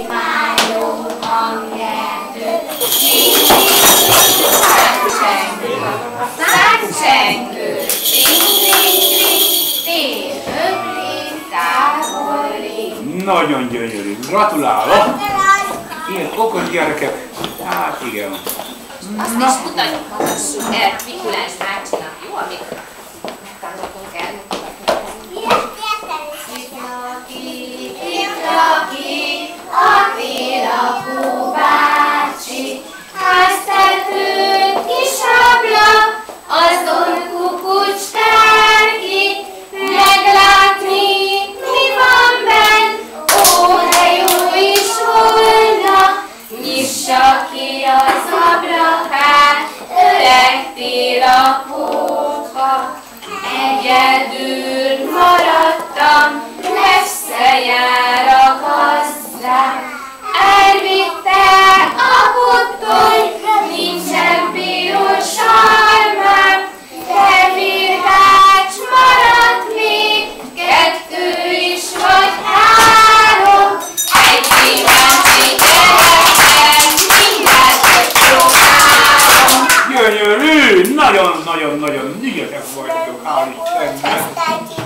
Imádó hangerdő, szárcsengő, tér, öblé, távolé. Nagyon gyönyörű, gratulálok! Ilyen okos gyerekek, hát igen. Azt is mutatjuk, mutassuk el Mikulás bácsinak, jó, amit megtanultunk el. Itt lakik a villapó bácsi, háztető kis ablak, azon kukucskál ki, meglátni, mi van benn, ó, de jó is volna, nyissa ki az ablakát, öreg télapóka. Egyedül maradtam, messze jár a gazdám, elvitte a puttony, nincsen piros sarmám, de virgács maradt még, kettő is vagy három, egy kíváncsi gyerekem, mindjárt megpróbálom. Gyönyörű! Nagyon-nagyon-nagyon ügyesek vagytok, hál' Istennek!